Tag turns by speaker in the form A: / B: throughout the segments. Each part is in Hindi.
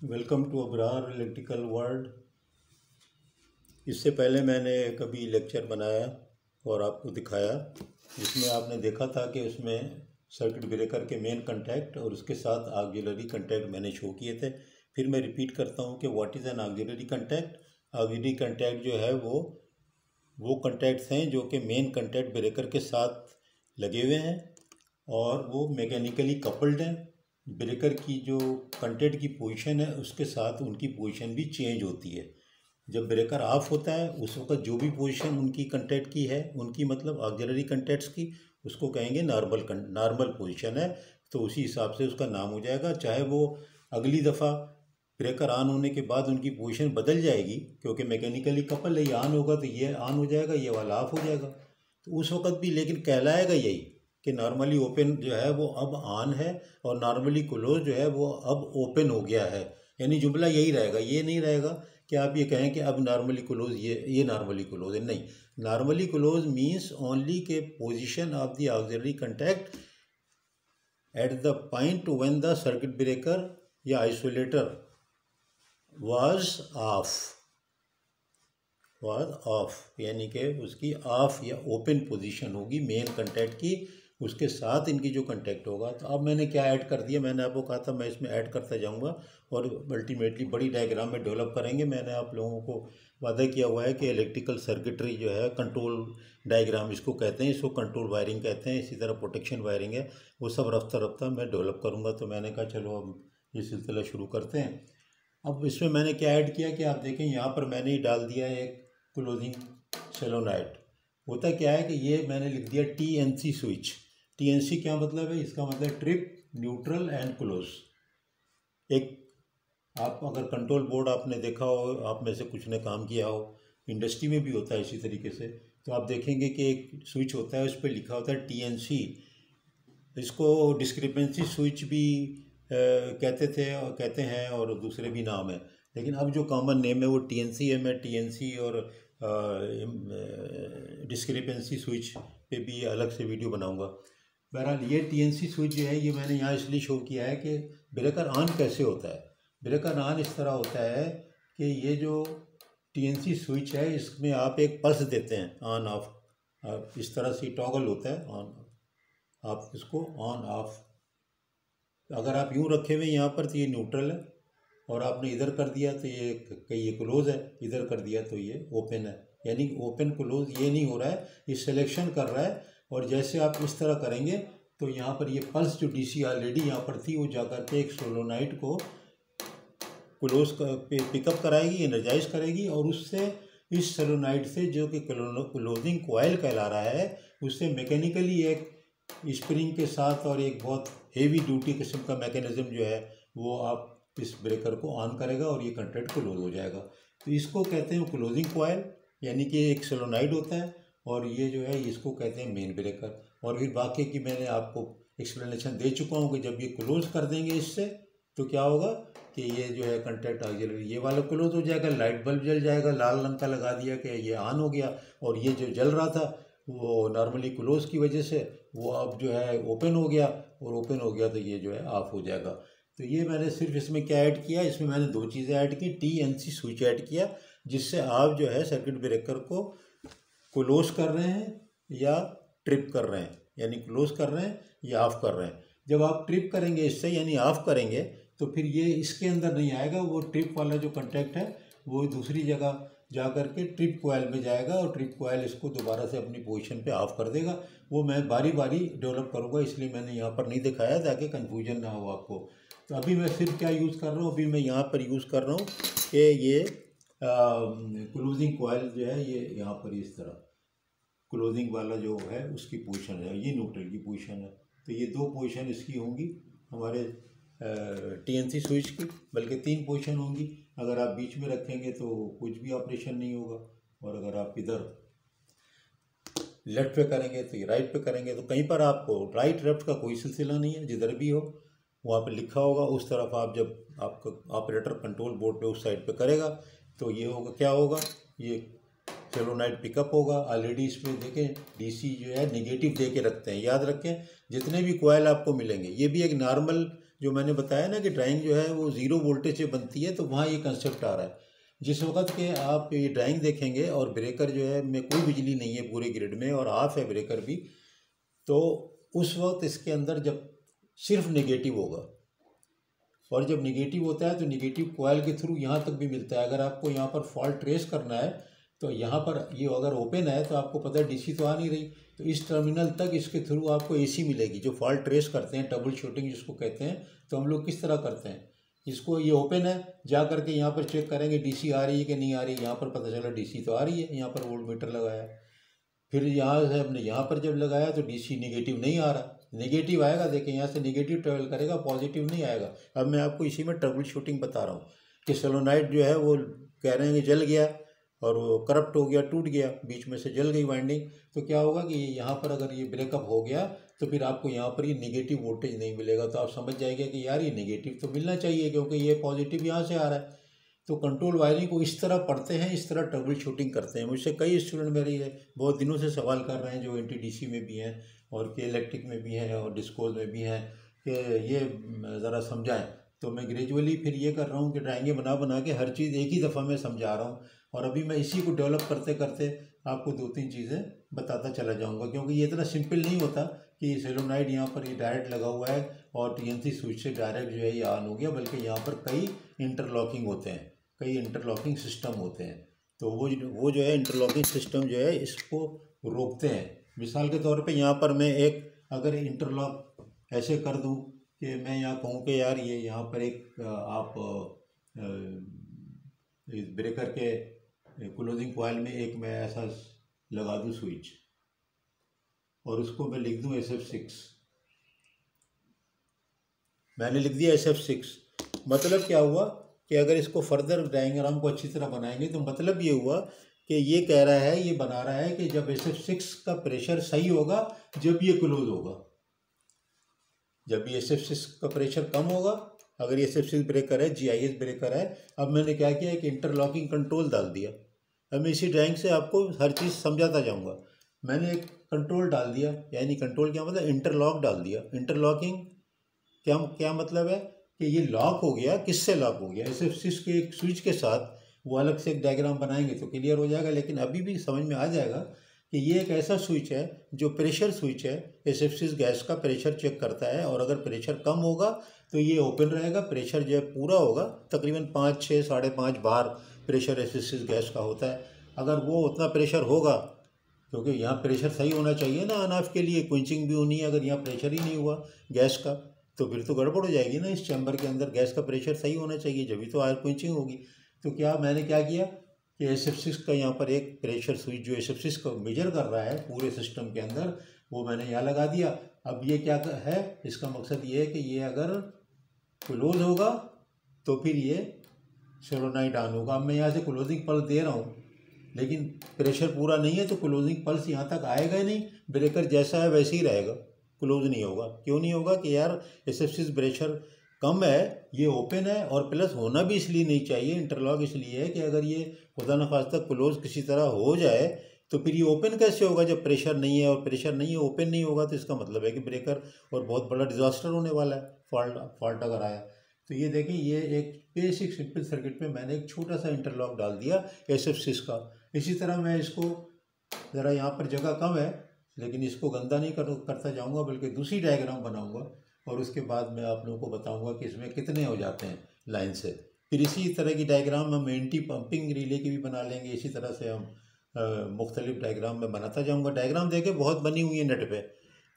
A: Welcome to Abrar electrical world. इससे पहले मैंने कभी लेक्चर बनाया और आपको दिखाया, जिसमें आपने देखा था कि उसमें सर्किट ब्रेकर के मेन कंटैक्ट और उसके साथ ऑक्सिलरी कंटैक्ट मैंने शो किए थे। फिर मैं रिपीट करता हूं कि what is an auxiliary contact. Auxiliary contact जो है वो कंटैक्ट्स हैं जो कि मेन कंटैक्ट ब्रेकर के साथ लगे हुए हैं और वो मैकेनिकली कपल्ड हैं। ब्रेकर की जो कंटैक्ट की पोजीशन है उसके साथ उनकी पोजीशन भी चेंज होती है। जब ब्रेकर ऑफ होता है उस वक्त जो भी पोजीशन उनकी कंटैक्ट की है, उनकी मतलब ऑक्सिलरी कंटैक्ट्स की, उसको कहेंगे नॉर्मल पोजीशन है, तो उसी हिसाब से उसका नाम हो जाएगा। चाहे वो अगली दफ़ा ब्रेकर ऑन होने के बाद उनकी पोजीशन बदल जाएगी, क्योंकि मैकेनिकली कपल है, ये ऑन होगा तो ये ऑन हो जाएगा, ये वाला ऑफ हो जाएगा, तो उस वक्त भी लेकिन कहलाएगा यही कि नॉर्मली ओपन जो है वो अब ऑन है और नॉर्मली क्लोज जो है वो अब ओपन हो गया है। यानी जुमला यही रहेगा, ये नहीं रहेगा कि आप ये कहें कि अब नॉर्मली क्लोज ये नॉर्मली क्लोज है। नहीं, नॉर्मली क्लोज मीन्स ओनली के position of the auxiliary contact at the point when the circuit breaker या आइसोलेटर वाज ऑफ, यानी कि उसकी ऑफ या ओपन पोजीशन होगी मेन कंटैक्ट की, उसके साथ इनकी जो कंटैक्ट होगा। तो अब मैंने क्या ऐड कर दिया, मैंने आपको कहा था मैं इसमें ऐड करता जाऊंगा और अल्टीमेटली बड़ी डायग्राम में डेवलप करेंगे। मैंने आप लोगों को वादा किया हुआ है कि इलेक्ट्रिकल सर्किटरी जो है, कंट्रोल डायग्राम इसको कहते हैं, इसको कंट्रोल वायरिंग कहते हैं, इसी तरह प्रोटेक्शन वायरिंग है, वो सब रफ्ता रफ्ता मैं डेवलप करूँगा। तो मैंने कहा चलो अब ये सिलसिला शुरू करते हैं। अब इसमें मैंने क्या ऐड किया कि आप देखें यहाँ पर मैंने ही डाल दिया एक क्लोजिंग सोलेनॉइड। होता क्या है कि ये मैंने लिख दिया TNC स्विच। TNC क्या मतलब है? इसका मतलब ट्रिप, न्यूट्रल एंड क्लोज। एक आप अगर कंट्रोल बोर्ड आपने देखा हो, आप में से कुछ ने काम किया हो, इंडस्ट्री में भी होता है इसी तरीके से, तो आप देखेंगे कि एक स्विच होता है, उस पर लिखा होता है TNC। इसको डिस्क्रिपेंसी स्विच भी कहते थे और कहते हैं, और दूसरे भी नाम है, लेकिन अब जो कॉमन नेम है वो TNC है। मैं TNC और डिस्क्रिपेंसी स्विच पे भी अलग से वीडियो बनाऊंगा। बहरहाल ये TNC स्विच जो है ये मैंने यहाँ इसलिए शो किया है कि ब्रेकर ऑन कैसे होता है। ब्रेकर ऑन इस तरह होता है कि ये जो TNC स्विच है इसमें आप एक पल्स देते हैं ऑन ऑफ, इस तरह से टॉगल होता है ऑन, आप इसको ऑन ऑफ, अगर आप यूँ रखे हुए यहाँ पर तो ये न्यूट्रल है, और आपने इधर कर दिया तो ये क्लोज है, इधर कर दिया तो ये ओपन है। यानी ओपन क्लोज ये नहीं हो रहा है, ये सिलेक्शन कर रहा है। और जैसे आप इस तरह करेंगे तो यहाँ पर ये पल्स जो DC ऑलरेडी यहाँ पर थी वो जाकर के एक सोलोनाइट को क्लोज पिकअप कराएगी, एनर्जाइज करेगी, और उससे इस सोलोनाइट से जो कि क्लोजिंग कॉइल कहला रहा है, उससे मैकेनिकली एक स्प्रिंग के साथ और एक बहुत हेवी ड्यूटी किस्म का मैकेनिज्म जो है वो आप इस ब्रेकर को ऑन करेगा और ये कंटैक्ट क्लोज हो जाएगा। तो इसको कहते हैं क्लोजिंग कॉइल, यानी कि एक सोलेनॉइड होता है, और ये जो है इसको कहते हैं मेन ब्रेकर। और फिर बाकी की मैंने आपको एक्सप्लेनेशन दे चुका हूँ कि जब ये क्लोज कर देंगे इससे तो क्या होगा कि ये जो है कंटैक्ट ऑक्सिलरी ये वाला क्लोज हो जाएगा, लाइट बल्ब जल जाएगा, लाल रंग का लगा दिया कि ये ऑन हो गया, और ये जो जल रहा था वो नॉर्मली क्लोज की वजह से वो अब जो है ओपन हो गया, और ओपन हो गया तो ये जो है ऑफ हो जाएगा। तो ये मैंने सिर्फ इसमें क्या ऐड किया, इसमें मैंने दो चीज़ें ऐड की, TNC स्विच ऐड किया, जिससे आप जो है सर्किट ब्रेकर को क्लोज कर रहे हैं या ट्रिप कर रहे हैं, यानी क्लोज कर रहे हैं या ऑफ कर रहे हैं। जब आप ट्रिप करेंगे इससे यानी ऑफ करेंगे तो फिर ये इसके अंदर नहीं आएगा, वो ट्रिप वाला जो कंटैक्ट है वो दूसरी जगह जा कर के ट्रिप कोयल में जाएगा, और ट्रिप कोयल इसको दोबारा से अपनी पोजीशन पे ऑफ कर देगा। वो मैं बारी बारी डेवलप करूँगा, इसलिए मैंने यहाँ पर नहीं दिखाया ताकि कन्फ्यूजन ना हो आपको। तो अभी मैं सिर्फ क्या यूज़ कर रहा हूँ, अभी मैं यहाँ पर यूज़ कर रहा हूँ कि ये क्लोजिंग कोयल जो है ये यहाँ पर इस तरह क्लोजिंग वाला जो है उसकी पोजीशन है, ये न्यूट्रल की पोजीशन है। तो ये दो पोजीशन इसकी होंगी हमारे TNC स्विच की, बल्कि 3 पोजीशन होंगी। अगर आप बीच में रखेंगे तो कुछ भी ऑपरेशन नहीं होगा, और अगर आप इधर लेफ्ट पे करेंगे तो ये राइट पे करेंगे, तो कहीं पर आपको राइट लेफ्ट का कोई सिलसिला नहीं है, जिधर भी हो वहाँ पे लिखा होगा उस तरफ आप जब आपका ऑपरेटर कंट्रोल बोर्ड पे उस साइड पे करेगा तो ये होगा, क्या होगा, ये सोलेनॉइड पिकअप होगा। ऑलरेडी इसमें देखें DC जो है नेगेटिव दे के रखते हैं, याद रखें जितने भी कोयल आपको मिलेंगे, ये भी एक नॉर्मल जो मैंने बताया ना कि ड्राइंग जो है वो 0 वोल्टेज से बनती है, तो वहाँ ये कंसेप्ट आ रहा है। जिस वक्त के आप ये ड्राइंग देखेंगे और ब्रेकर जो है में कोई बिजली नहीं है पूरे ग्रिड में और ऑफ है ब्रेकर भी, तो उस वक्त इसके अंदर जब सिर्फ नेगेटिव होगा, और जब निगेटिव होता है तो निगेटिव कॉइल के थ्रू यहाँ तक भी मिलता है। अगर आपको यहाँ पर फॉल्ट ट्रेस करना है तो यहाँ पर ये अगर ओपन है तो आपको पता है डीसी तो आ नहीं रही, तो इस टर्मिनल तक इसके थ्रू आपको एसी मिलेगी। जो फॉल्ट ट्रेस करते हैं, ट्रबल शूटिंग जिसको कहते हैं, तो हम लोग किस तरह करते हैं, इसको ये ओपन है, जा करके यहाँ पर चेक करेंगे डीसी आ रही है कि नहीं आ रही है। यहाँ पर पता चला डीसी तो आ रही है, यहाँ पर वोल्ट मीटर लगाया। फिर यहाँ से हमने यहाँ पर जब लगाया तो डीसी निगेटिव नहीं आ रहा, नेगेटिव आएगा, देखिए यहाँ से नेगेटिव ट्रेवल करेगा, पॉजिटिव नहीं आएगा। अब मैं आपको इसी में ट्रबल शूटिंग बता रहा हूँ कि सोलोनाइट जो है वो कह रहे हैं कि जल गया और वो करप्ट हो गया, टूट गया, बीच में से जल गई वाइंडिंग, तो क्या होगा कि यहाँ पर अगर ये ब्रेकअप हो गया तो फिर आपको यहाँ पर ये निगेटिव वोल्टेज नहीं मिलेगा। तो आप समझ जाएंगे कि यार ये निगेटिव तो मिलना चाहिए क्योंकि ये पॉजिटिव यहाँ से आ रहा है। तो कंट्रोल वायरिंग को इस तरह पढ़ते हैं, इस तरह ट्रबल शूटिंग करते हैं। मुझसे कई स्टूडेंट मेरे ये बहुत दिनों से सवाल कर रहे हैं, जो NTDC में भी हैं और के इलेक्ट्रिक में भी हैं और डिस्कोज में भी हैं, कि ये ज़रा समझाएं। तो मैं ग्रेजुअली फिर ये कर रहा हूँ कि ड्राइंगें बना बना के हर चीज़ एक ही दफ़ा में समझा रहा हूँ, और अभी मैं इसी को डेवलप करते करते आपको 2-3 चीज़ें बताता चला जाऊँगा, क्योंकि ये इतना सिंपल नहीं होता कि सोलेनोइड यहाँ पर ये डायरेक्ट लगा हुआ है और TNC स्विच से डायरेक्ट जो है ये ऑन हो गया, बल्कि यहाँ पर कई इंटरलॉकिंग होते हैं, कई इंटरलॉकिंग सिस्टम होते हैं। तो वो जो है इंटरलॉकिंग सिस्टम जो है इसको रोकते हैं। मिसाल के तौर पे यहाँ पर मैं एक अगर इंटरलॉक ऐसे कर दूँ कि मैं यहाँ कहूँ कि यार ये यहाँ पर एक आप ब्रेकर के क्लोजिंग कॉइल में एक मैं ऐसा लगा दूँ स्विच, और उसको मैं लिख दूँ SF6। मैंने लिख दिया SF6। मतलब क्या हुआ कि अगर इसको फर्दर डायग्राम को अच्छी तरह बनाएंगे तो मतलब ये हुआ कि ये कह रहा है, ये बना रहा है कि जब SF6 का प्रेशर सही होगा जब ये क्लोज होगा, जब ये SF6 का प्रेशर कम होगा। अगर ये SF6 ब्रेकर है, GIS ब्रेकर है। अब मैंने क्या किया, एक इंटरलॉकिंग कंट्रोल डाल दिया। अब मैं इसी ड्राइंग से आपको हर चीज़ समझाता जाऊँगा। मैंने एक कंट्रोल डाल दिया, यानी कंट्रोल क्या मतलब, इंटरलॉक डाल दिया। इंटरलॉकिंग क्या मतलब है कि ये लॉक हो गया। किससे लॉक हो गया? SF6 के एक स्विच के साथ। वो अलग से एक डायग्राम बनाएंगे तो क्लियर हो जाएगा, लेकिन अभी भी समझ में आ जाएगा कि ये एक ऐसा स्विच है जो प्रेशर स्विच है। SF6 गैस का प्रेशर चेक करता है, और अगर प्रेशर कम होगा तो ये ओपन रहेगा, प्रेशर जो है पूरा होगा। तकरीबन 5, 6, 5.5 बार प्रेशर SF6 गैस का होता है। अगर वो उतना प्रेशर होगा, क्योंकि यहाँ प्रेशर सही होना चाहिए ना ऑन ऑफ के लिए, क्विंचिंग भी होनी है। अगर यहाँ प्रेशर ही नहीं हुआ गैस का तो फिर तो गड़बड़ हो जाएगी ना। इस चैम्बर के अंदर गैस का प्रेशर सही होना चाहिए, जब भी तो आयर क्विंचिंग होगी। तो मैंने क्या किया कि SF6 का यहाँ पर एक प्रेशर स्विच जो SF6 को मेजर कर रहा है पूरे सिस्टम के अंदर, वो मैंने यहाँ लगा दिया। अब ये क्या है, इसका मकसद ये है कि ये अगर क्लोज होगा तो फिर ये सोलेनोइड ऑन होगा। अब मैं यहाँ से क्लोजिंग पल्स दे रहा हूँ, लेकिन प्रेशर पूरा नहीं है तो क्लोजिंग पल्स यहाँ तक आएगा ही नहीं। ब्रेकर जैसा है वैसे ही रहेगा, क्लोज नहीं होगा। क्यों नहीं होगा कि यार SF6 प्रेशर कम है, ये ओपन है, और प्लस होना भी इसलिए नहीं चाहिए इंटरलॉक, इसलिए है कि अगर ये खुदा न खास्ता क्लोज किसी तरह हो जाए तो फिर ये ओपन कैसे होगा जब प्रेशर नहीं है, और प्रेशर नहीं है, ओपन नहीं होगा, तो इसका मतलब है कि ब्रेकर और बहुत बड़ा डिजास्टर होने वाला है, फॉल्ट अगर आया। तो ये देखें, ये एक बेसिक सिंपल सर्किट में मैंने एक छोटा सा इंटरलॉक डाल दिया SF6 का। इसी तरह मैं इसको ज़रा, यहाँ पर जगह कम है लेकिन इसको गंदा नहीं करता जाऊँगा, बल्कि दूसरी डायग्राम बनाऊँगा, और उसके बाद मैं आप लोगों को बताऊँगा कि इसमें कितने हो जाते हैं लाइन से। फिर इसी तरह की डायग्राम हम एंटी पंपिंग रिले की भी बना लेंगे। इसी तरह से हम मुख्तलिफ डायग्राम में बनाता जाऊँगा। डायग्राम देखे बहुत बनी हुई है नेट पे,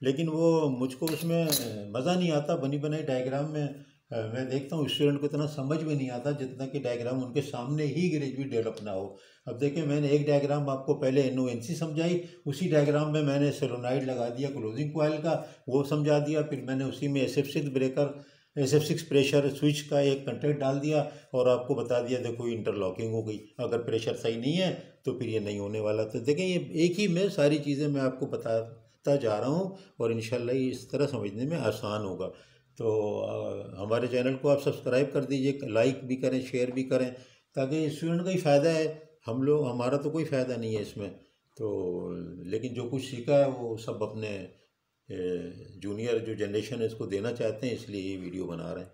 A: लेकिन वो मुझको उसमें मज़ा नहीं आता। बनी बनाई डायग्राम में मैं देखता हूँ स्टूडेंट को इतना समझ में नहीं आता जितना कि डायग्राम उनके सामने ही ग्रेजुएट डेवलप ना हो। अब देखिए, मैंने एक डायग्राम आपको पहले NONC समझाई, उसी डायग्राम में मैंने सोलेनोइड लगा दिया क्लोजिंग कॉइल का, वो समझा दिया। फिर मैंने उसी में SF6 breaker, SF6 pressure switch का एक कंटेक्ट डाल दिया और आपको बता दिया देखो इंटरलॉकिंग हो गई। अगर प्रेशर सही नहीं है तो फिर ये नहीं होने वाला। तो देखें, ये एक ही में सारी चीज़ें मैं आपको बताता जा रहा हूँ, और इंशाल्लाह इस तरह समझने में आसान होगा। तो हमारे चैनल को आप सब्सक्राइब कर दीजिए, लाइक भी करें, शेयर भी करें, ताकि स्टूडेंट का ही फ़ायदा है। हमारा तो कोई फ़ायदा नहीं है इसमें। तो लेकिन जो कुछ सीखा है वो सब अपने जूनियर जो जनरेशन है इसको देना चाहते हैं, इसलिए ये वीडियो बना रहे हैं।